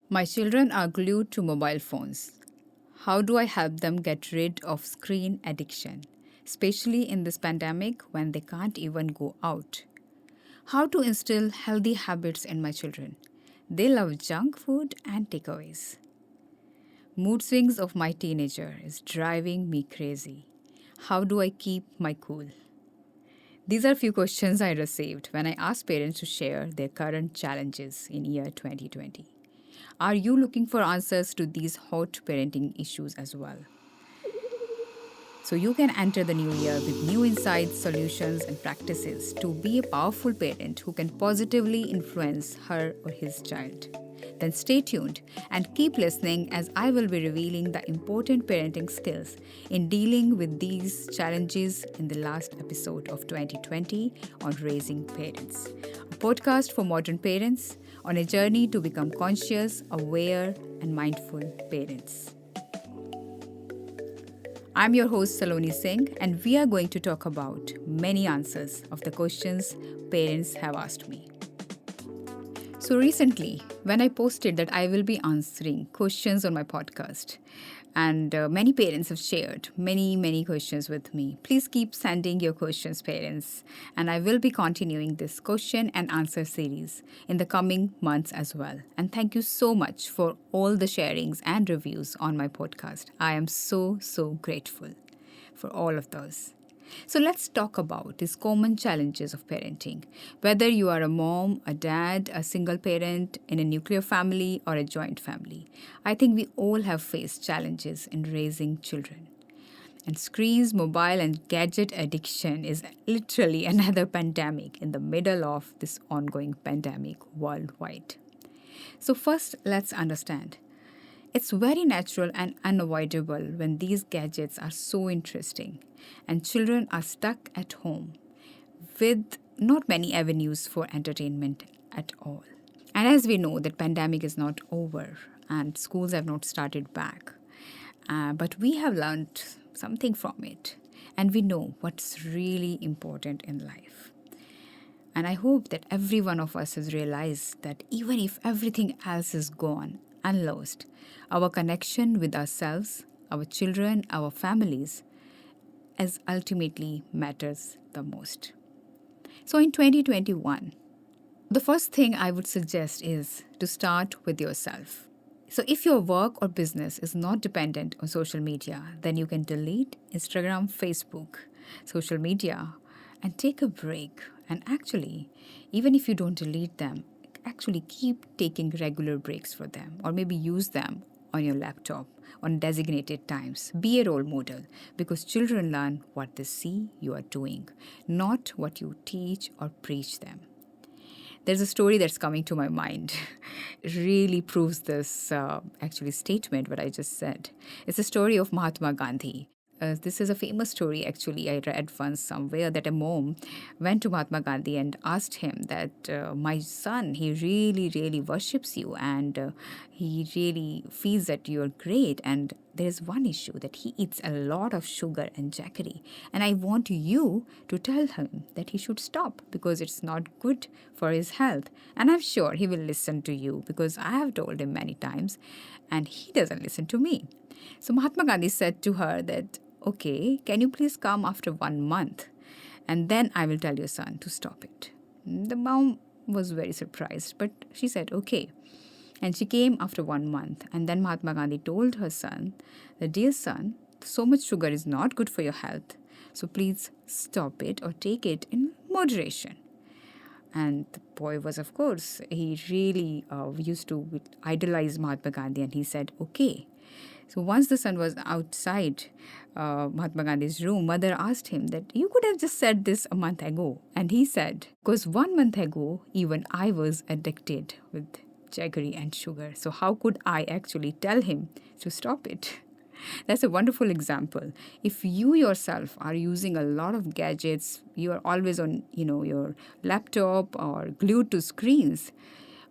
My children are glued to mobile phones. How do I help them get rid of screen addiction, especially in this pandemic when they can't even go out? How to instill healthy habits in my children? They love junk food and takeaways. Mood swings of my teenager is driving me crazy. How do I keep my cool? These are few questions I received when I asked parents to share their current challenges in year 2020. Are you looking for answers to these hot parenting issues as well? So you can enter the new year with new insights, solutions, and practices to be a powerful parent who can positively influence her or his child. Then stay tuned and keep listening as I will be revealing the important parenting skills in dealing with these challenges in the last episode of 2020 on Raising Parents, a podcast for modern parents on a journey to become conscious, aware, and mindful parents. I'm your host Saloni Singh, and we are going to talk about many answers of the questions parents have asked me. So recently, when I posted that I will be answering questions on my podcast, and many parents have shared many questions with me. Please keep sending your questions, parents, and I will be continuing this question and answer series in the coming months as well. And thank you so much for all the sharings and reviews on my podcast. I am so grateful for all of those. So let's talk about these common challenges of parenting. Whether you are a mom, a dad, a single parent in a nuclear family, or a joint family, I think we all have faced challenges in raising children. And screens, mobile, and gadget addiction is literally another pandemic in the middle of this ongoing pandemic worldwide. So first, let's understand. It's very natural and unavoidable when these gadgets are so interesting and children are stuck at home with not many avenues for entertainment at all. And as we know that pandemic is not over and schools have not started back, but we have learned something from it and we know what's really important in life. And I hope that every one of us has realized that even if everything else is gone and lost, our connection with ourselves, our children, our families, as ultimately matters the most. So in 2021, the first thing I would suggest is to start with yourself. So if your work or business is not dependent on social media, then you can delete Instagram, Facebook, social media, and take a break. And actually, even if you don't delete them, actually keep taking regular breaks for them or maybe use them on your laptop on designated times. Be a role model because children learn what they see you are doing, not what you teach or preach them. There's a story that's coming to my mind. It really proves this actually statement, what I just said. It's a story of Mahatma Gandhi. This is a famous story, actually. I read once somewhere that a mom went to Mahatma Gandhi and asked him that my son, he really worships you and he really feels that you're great. And there's one issue that he eats a lot of sugar and jaggery. And I want you to tell him that he should stop because it's not good for his health. And I'm sure he will listen to you because I have told him many times and he doesn't listen to me. So Mahatma Gandhi said to her that, okay, can you please come after 1 month? And then I will tell your son to stop it. The mom was very surprised, but she said, okay. And she came after 1 month. And then Mahatma Gandhi told her son, that, dear son, so much sugar is not good for your health. So please stop it or take it in moderation. And the boy was, of course, he really used to idolize Mahatma Gandhi. And he said, okay. So once the son was outside Mahatma Gandhi's room, mother asked him that you could have just said this a month ago. And he said, because 1 month ago, even I was addicted with jaggery and sugar. So how could I actually tell him to stop it? That's a wonderful example. If you yourself are using a lot of gadgets, you are always on, your laptop or glued to screens,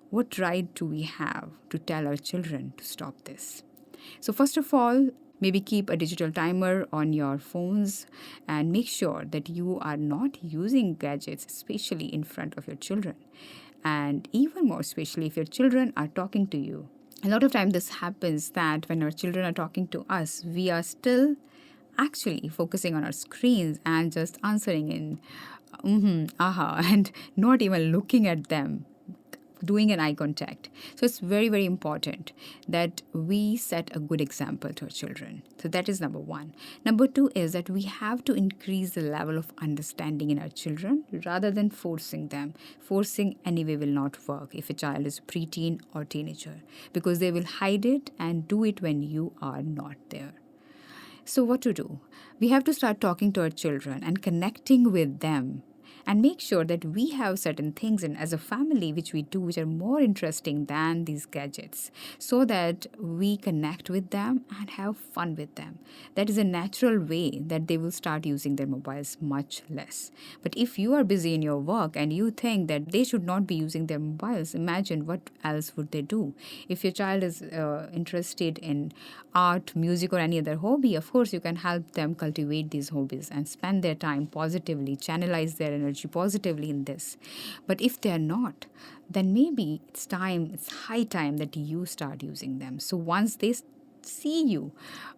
what right do we have to tell our children to stop this? So first of all, maybe keep a digital timer on your phones and make sure that you are not using gadgets, especially in front of your children. And even more especially if your children are talking to you. A lot of time this happens that when our children are talking to us, we are still actually focusing on our screens and just answering in aha, and not even looking at them, doing an eye contact. So it's very, very important that we set a good example to our children. So that is number one. Number two is that we have to increase the level of understanding in our children rather than forcing them. Forcing anyway will not work if a child is preteen or teenager, because they will hide it and do it when you are not there. So, what to do? We have to start talking to our children and connecting with them, and make sure that we have certain things in as a family which we do which are more interesting than these gadgets, so that we connect with them and have fun with them. That is a natural way that they will start using their mobiles much less. But if you are busy in your work and you think that they should not be using their mobiles, imagine what else would they do. If your child is interested in art, music, or any other hobby, of course you can help them cultivate these hobbies and spend their time positively, channelize their energy positively in this. But if they are not, then maybe it's high time that you start using them. So once they see you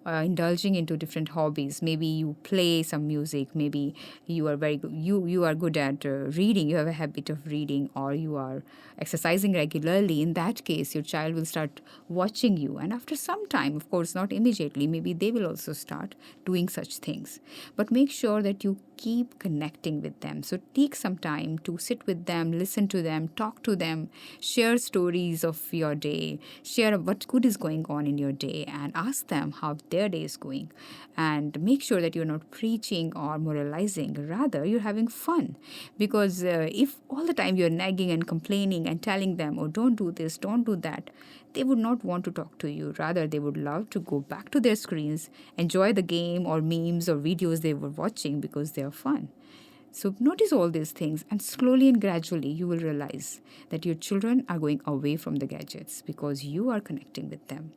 indulging into different hobbies, maybe you play some music, maybe you are very good, you are good at reading, you have a habit of reading, or you are exercising regularly. In that case, your child will start watching you, and after some time, of course not immediately, maybe they will also start doing such things. But make sure that you keep connecting with them. So take some time to sit with them, listen to them, talk to them, share stories of your day, share what good is going on in your day, and ask them how their day is going. And make sure that you're not preaching or moralizing, rather, you're having fun. Because if all the time you're nagging and complaining and telling them, oh, don't do this, don't do that, they would not want to talk to you. Rather, they would love to go back to their screens, enjoy the game or memes or videos they were watching because they are fun. So notice all these things, and slowly and gradually you will realize that your children are going away from the gadgets because you are connecting with them.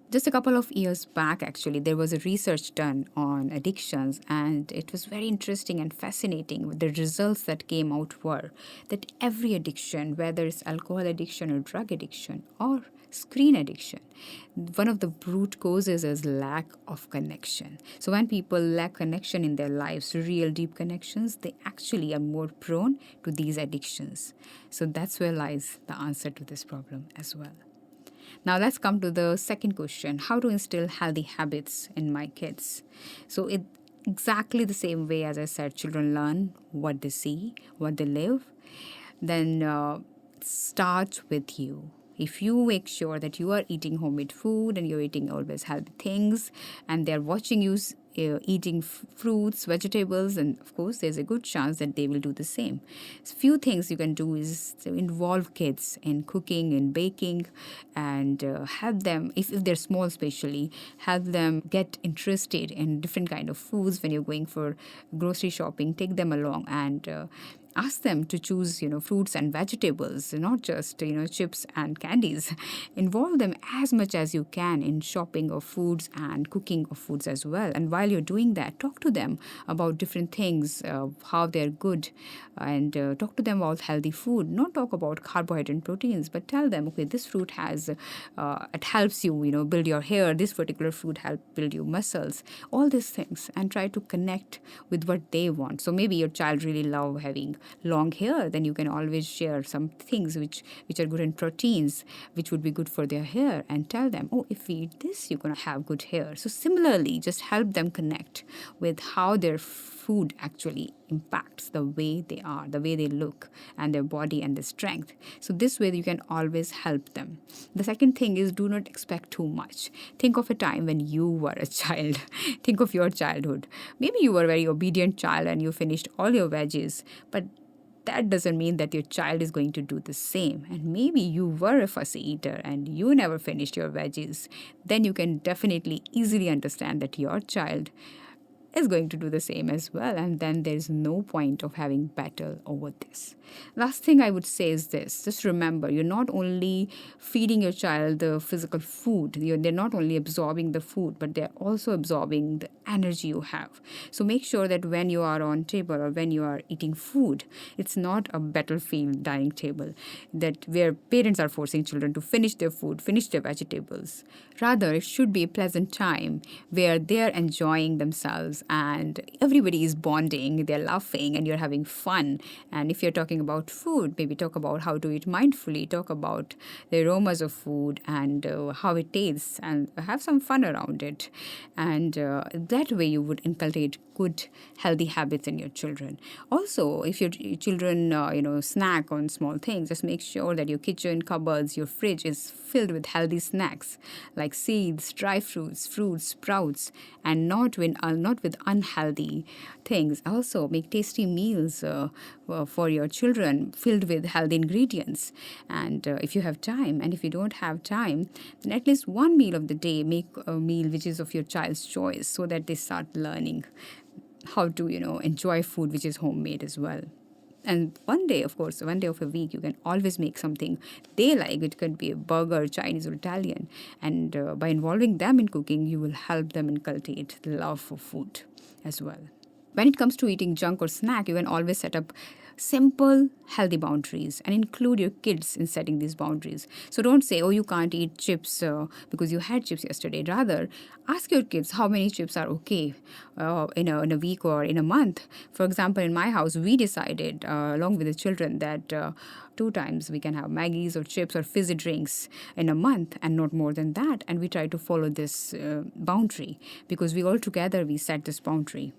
Just a couple of years back, actually, there was a research done on addictions, and it was very interesting and fascinating. The results that came out were that every addiction, whether it's alcohol addiction or drug addiction or screen addiction, one of the root causes is lack of connection. So when people lack connection in their lives, real deep connections, they actually are more prone to these addictions. So that's where lies the answer to this problem as well. Now let's come to the second question: how to instill healthy habits in my kids? So it exactly the same way as I said, children learn what they see, what they live. Then start with you. If you make sure that you are eating homemade food and you're eating always healthy things, and they're watching you eating fruits, vegetables, and of course there's a good chance that they will do the same. So few things you can do is to involve kids in cooking and baking, and help them, if they're small especially, help them get interested in different kind of foods. When you're going for grocery shopping, take them along and ask them to choose, fruits and vegetables, not just, chips and candies. Involve them as much as you can in shopping of foods and cooking of foods as well. And while you're doing that, talk to them about different things, how they're good, and talk to them about healthy food. Not talk about carbohydrate and proteins, but tell them, okay, this fruit has, it helps you, build your hair. This particular fruit help build your muscles. All these things, and try to connect with what they want. So maybe your child really love having long hair, then you can always share some things which are good in proteins, which would be good for their hair, and tell them, oh, if we eat this, you're going to have good hair. So similarly, just help them connect with how their food actually impacts the way they are, the way they look, and their body and their strength. So this way you can always help them. The second thing is, do not expect too much. Think of a time when you were a child. Think of your childhood. Maybe you were a very obedient child and you finished all your veggies, but that doesn't mean that your child is going to do the same. And maybe you were a fussy eater and you never finished your veggies. Then you can definitely easily understand that your child is going to do the same as well. And then there's no point of having battle over this. Last thing I would say is this. Just remember, you're not only feeding your child the physical food, they're not only absorbing the food, but they're also absorbing the energy you have. So make sure that when you are on table or when you are eating food, it's not a battlefield dining table that where parents are forcing children to finish their food, finish their vegetables. Rather, it should be a pleasant time where they're enjoying themselves and everybody is bonding, they're laughing and you're having fun. And if you're talking about food, maybe talk about how to eat mindfully, talk about the aromas of food and how it tastes, and have some fun around it. And that way you would inculcate good, healthy habits in your children. Also, if your children, snack on small things, just make sure that your kitchen cupboards, your fridge is filled with healthy snacks like seeds, dry fruits, sprouts, and not with unhealthy things. Also, make tasty meals for your children filled with healthy ingredients. And if you have time, and if you don't have time, then at least one meal of the day, make a meal which is of your child's choice, so that they start learning how to, enjoy food which is homemade as well. And one day of a week, you can always make something they like. It could be a burger, Chinese or Italian. And by involving them in cooking, you will help them inculcate the love for food as well. When it comes to eating junk or snack, you can always set up simple, healthy boundaries and include your kids in setting these boundaries. So don't say, oh, you can't eat chips because you had chips yesterday. Rather, ask your kids how many chips are okay in a week or in a month. For example, in my house, we decided, along with the children, that 2 times we can have Maggies or chips or fizzy drinks in a month and not more than that. And we try to follow this boundary because we set this boundary.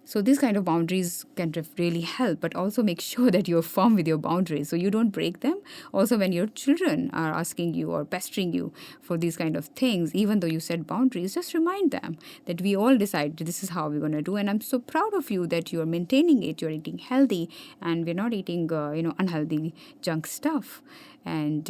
So these kind of boundaries can really help, but also make sure that you're firm with your boundaries so you don't break them. Also, when your children are asking you or pestering you for these kind of things, even though you set boundaries, just remind them that we all decided this is how we're going to do. And I'm so proud of you that you're maintaining it, you're eating healthy, and we're not eating, unhealthy junk stuff. And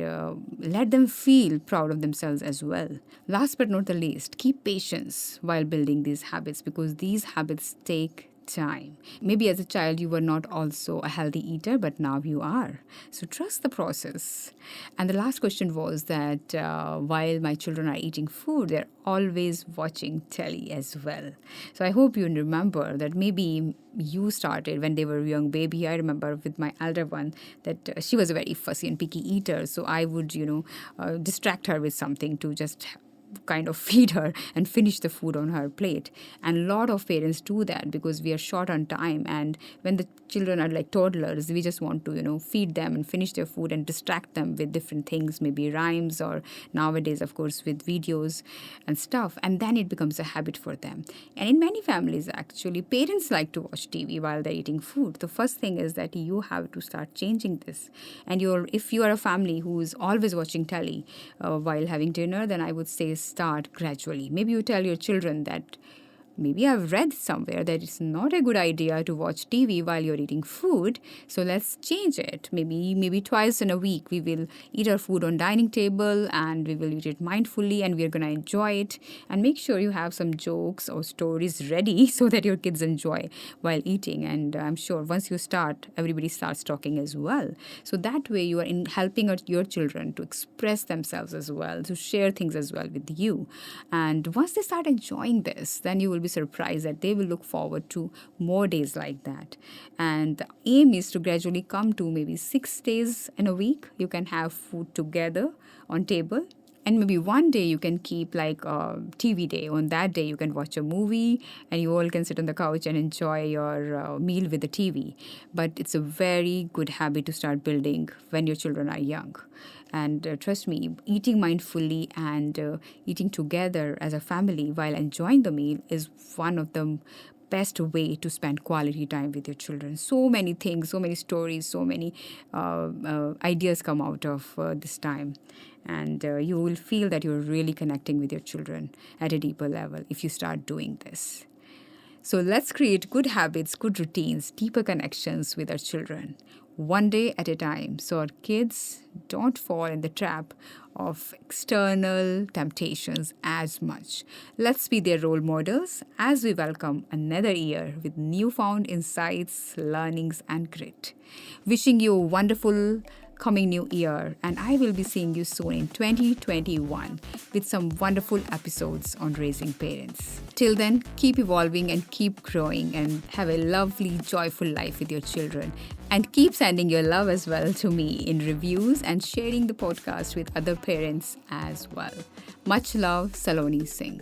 let them feel proud of themselves as well. Last but not the least, keep patience while building these habits, because these habits take time. Maybe as a child you were not also a healthy eater, but now you are. So trust the process. And the last question was that while my children are eating food, they're always watching telly as well. So I hope you remember that maybe you started when they were a young baby. I remember with my elder one that she was a very fussy and picky eater. So I would, distract her with something to just kind of feed her and finish the food on her plate. And a lot of parents do that because we are short on time, and when the children are like toddlers, we just want to feed them and finish their food and distract them with different things, maybe rhymes, or nowadays of course with videos and stuff, and then it becomes a habit for them. And in many families, actually, parents like to watch TV while they're eating food. The first thing is that you have to start changing this. And if you are a family who is always watching telly while having dinner, then I would say start gradually. Maybe you tell your children that maybe I've read somewhere that it's not a good idea to watch TV while you're eating food, so let's change it. Maybe twice in a week we will eat our food on dining table, and we will eat it mindfully, and we're going to enjoy it. And make sure you have some jokes or stories ready so that your kids enjoy while eating. And I'm sure once you start, everybody starts talking as well. So that way you are helping your children to express themselves as well, to share things as well with you. And once they start enjoying this, then you will be surprised that they will look forward to more days like that. And the aim is to gradually come to maybe 6 days in a week you can have food together on table. And maybe one day you can keep like a TV day. On that day, you can watch a movie and you all can sit on the couch and enjoy your meal with the TV. But it's a very good habit to start building when your children are young. And trust me, eating mindfully and eating together as a family while enjoying the meal is one of the best way to spend quality time with your children. So many things, so many stories, so many ideas come out of this time. And you will feel that you're really connecting with your children at a deeper level if you start doing this. So let's create good habits, good routines, deeper connections with our children one day at a time, so our kids don't fall in the trap of external temptations as much. Let's be their role models as we welcome another year with newfound insights, learnings, and grit. Wishing you a wonderful coming new year, and I will be seeing you soon in 2021 with some wonderful episodes on raising parents. Till then, keep evolving and keep growing and have a lovely, joyful life with your children. And keep sending your love as well to me in reviews and sharing the podcast with other parents as well. Much love, Saloni Singh.